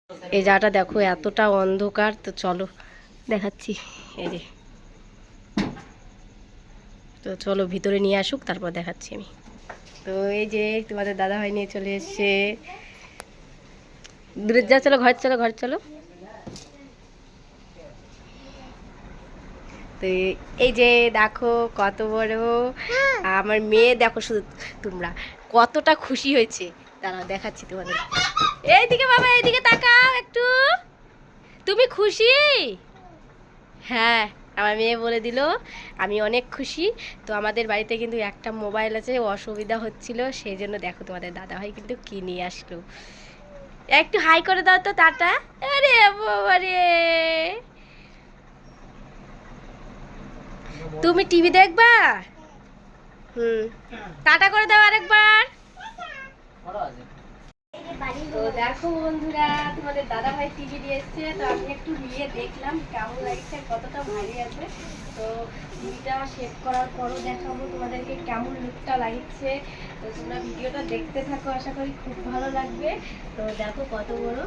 এই জায়গাটা দেখো এতটা অন্ধকার, তো চলো দেখাচ্ছি। এই যে, তো চলো ভিতরে নিয়ে আসুক, তারপর দেখাচ্ছি আমি। তো এই যে তোমাদের দাদাভাই নিয়ে চলে এসছে। দূরে যা, চলো ঘর চলো, ঘর চলো। তো এই যে দেখো কত বড় আমার মেয়ে, দেখো শুধু তোমরা কতটা খুশি হয়েছে। দাঁড়াও দেখাচ্ছি তোমাদের। এইদিকে বাবা, এইদিকে তাকাও একটু। তুমি খুশি? হ্যাঁ, আমার মেয়ে বলে দিল আমি অনেক খুশি। তো আমাদের বাড়িতে কিন্তু একটা মোবাইল আছে, অসুবিধা হচ্ছিল, সেই জন্য দেখো তোমাদের দাদাভাই কিন্তু কি নিয়ে আসলো। একটু হাই করে দাও তো, টাটা। আরে বাবা রে, তুমি টিভি দেখবা? হুম, টাটা করে দাও আরেকবার। তো দেখো বন্ধুরা, তোমাদের দাদা ভাই টিভি নিয়ে এসছে, তো আমি একটু নিয়ে দেখলাম কেমন লাগছে, কতটা ভারী আছে। তো টিভিটা সেট করার পরও দেখাবো তোমাদেরকে কেমন লুকটা লাগছে। তো তোমরা ভিডিওটা দেখতে থাকো, আশা করি খুব ভালো লাগবে। তো দেখো কত বড়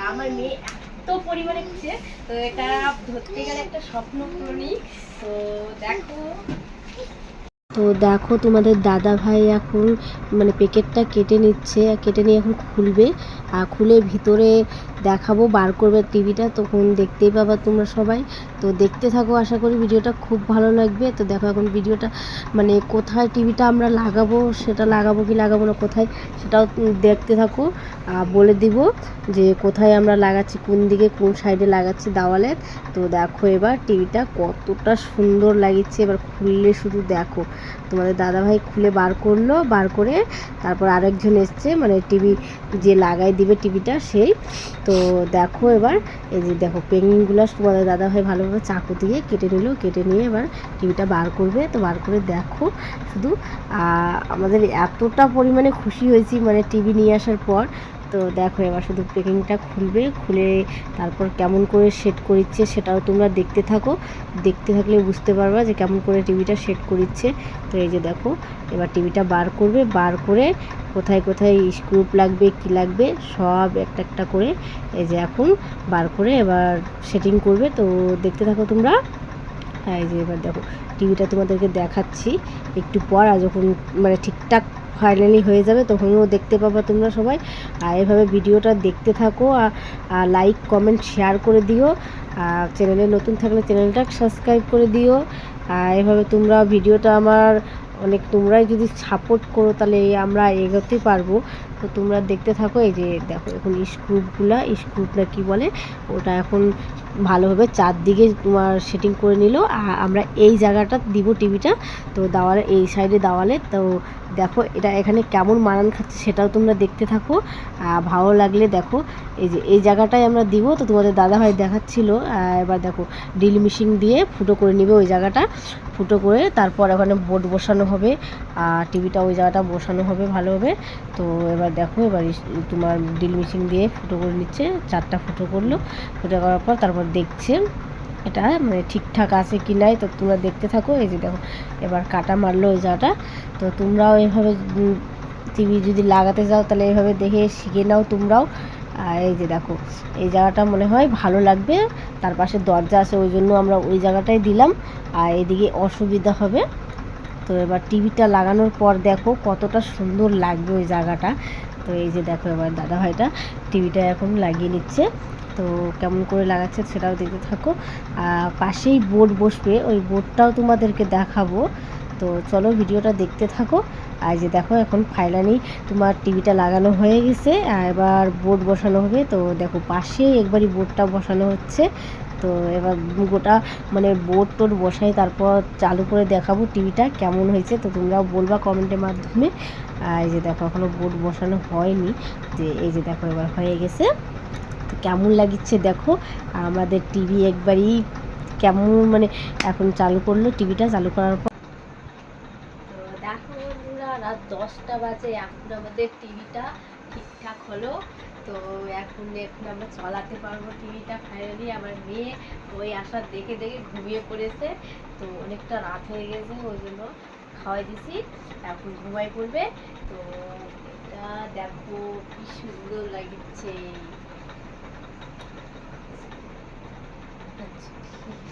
আমার মেয়ে, এত পরিমাণে খুঁজে। তো এটা ধরতে গেলে একটা স্বপ্ন পূরণই। তো দেখো, তো দেখো তোমাদের দাদা ভাই এখন মানে প্যাকেটটা কেটে নিচ্ছে, কেটে নিয়ে এখন খুলবে। আর খুলে ভিতরে দেখাবো, বার করবে টিভিটা, তখন দেখতেই পাবা তোমরা সবাই। তো দেখতে থাকো, আশা করি ভিডিওটা খুব ভালো লাগবে। তো দেখো এখন ভিডিওটা মানে কোথায় টিভিটা আমরা লাগাবো, সেটা লাগাবো কি লাগাবো না কোথায়, সেটাও দেখতে থাকো। বলে দিব যে কোথায় আমরা লাগাচ্ছি, কোন দিকে কোন সাইডে লাগাচ্ছি দেওয়ালে। তো দেখো এবার টিভিটা কতটা সুন্দর লাগছে, এবার খুললে শুধু দেখো। তোমাদের দাদাভাই খুলে বার করলো, বার করে তারপর আরেকজন এসছে, মানে টিভি যে লাগাই দিবে টিভিটা সেই। তো দেখো এবার এই যে দেখো পেঙ্গুইনগুলো তোমাদের দাদাভাই ভালোভাবে চাকু দিয়ে কেটে নিল, কেটে নিয়ে এবার টিভিটা বার করবে। তো বার করে দেখো শুধু আমাদের এতটা পরিমাণে খুশি হয়েছি মানে টিভি নিয়ে আসার পর। তো দেখো এবার শুধু প্যাকিংটা খুলবে, খুলে তারপর কেমন করে সেট করিচ্ছে সেটাও তোমরা দেখতে থাকো। দেখতে থাকলে বুঝতে পারবা যে কেমন করে টিভিটা সেট করিচ্ছে। তো এই যে দেখো এবার টিভিটা বার করবে, বার করে কোথায় কোথায় স্ক্রুপ লাগবে কি লাগবে সব একটা একটা করে এই যে এখন বার করে এবার সেটিং করবে। তো দেখতে থাকো তোমরা। এই যে এবার দেখো টিভিটা তোমাদেরকে দেখাচ্ছি একটু পর, আর যখন মানে ঠিকঠাক ফাইনালি হয়ে যাবে তখনও দেখতে পাবা তোমরা সবাই। আর এভাবে ভিডিওটা দেখতে থাকো, আর লাইক কমেন্ট শেয়ার করে দিও। আর চ্যানেলে নতুন থাকলে চ্যানেলটা সাবস্ক্রাইব করে দিও। আর এভাবে তোমরা ভিডিওটা আমার অনেক, তোমরাই যদি সাপোর্ট করো তাহলে আমরা এগোতে পারবো। তো তোমরা দেখতে থাকো। এই যে দেখো এখন স্ক্রুপ না কি বলে ওটা এখন ভালোভাবে চারদিকে তোমার সেটিং করে নিল। আমরা এই জায়গাটা দিব টিভিটা, তো দেওয়ালে এই সাইডে দেওয়ালে। তো দেখো এটা এখানে কেমন মানান খাচ্ছে সেটাও তোমরা দেখতে থাকো। ভালো লাগলে দেখো এই যে এই জায়গাটায় আমরা দিব। তো তোমাদের দাদাভাই দেখাচ্ছিল, এবার দেখো ড্রিল মেশিন দিয়ে ফুটো করে নিবে ওই জায়গাটা, ফুটো করে তারপর ওখানে বোর্ড বসানো হবে, আর টিভিটা ওই জায়গাটা বসানো হবে ভালোভাবে। তো এবার দেখো এবার তোমার ড্রিল মেশিন দিয়ে ফুটো করে নিচ্ছে, 4টা ফুটো করলো। ফুটো করার পর তারপর দেখছে এটা মানে ঠিকঠাক আছে কি নাই। তো তোমরা দেখতে থাকো। এই যে দেখো এবার কাটা মারলো ওই জায়গাটা। তো তোমরাও এইভাবে টিভি যদি লাগাতে যাও তাহলে এইভাবে দেখে শিখে নাও তোমরাও। আর এই যে দেখো এই জায়গাটা মনে হয় ভালো লাগবে, তার পাশে দরজা আছে ওই জন্য আমরা ওই জায়গাটাই দিলাম, আর এদিকে অসুবিধা হবে। তো এবার টিভিটা লাগানোর পর দেখো কতটা সুন্দর লাগবে ওই জায়গাটা। তো এই যে দেখো এবার দাদাভাইটা টিভিটা এখন লাগিয়ে নিচ্ছে। তো কেমন করে লাগাচ্ছে সেটাও দেখতে থাকো। পাশেই বোর্ড বসবে, ওই বোর্ডটাও তোমাদেরকে দেখাবো। তো চলো ভিডিওটা দেখতে থাকো। আর যে দেখো এখন ফাইনালি তোমার টিভিটা লাগানো হয়ে গেছে, আর এবার বোর্ড বসানো হবে। তো দেখো পাশেই একবারই বোর্ডটা বসানো হচ্ছে। তো এবার গোটা মানে বোর্ড টোড বসাই তারপর চালু করে দেখাবো টিভিটা কেমন হয়েছে। তো তোমরাও বলবা কমেন্টের মাধ্যমে। আর এই যে দেখো এখনও বোর্ড বসানো হয়নি, যে এই যে দেখো এবার হয়ে গেছে। তো কেমন লাগছে দেখো আমাদের টিভি একবারই কেমন মানে এখন চালু করলো টিভিটা, চালু করার পর তো দেখো বন্ধুরা রাত 10টা বাজে, এখন আমাদের টিভিটা ঠিকঠাক হলো। তো এখন আমরা চালাতে পারবো টিভিটা ফাইনালি। আমার মেয়ে ওই আসার দেখে দেখে ঘুমিয়ে পড়েছে, তো অনেকটা রাত হয়ে গেছে ওই জন্য খাওয়াই দিছি, এখন ঘুমাই পড়বে। তো এটা দেখো কি সুন্দর লাগছে। আচ্ছা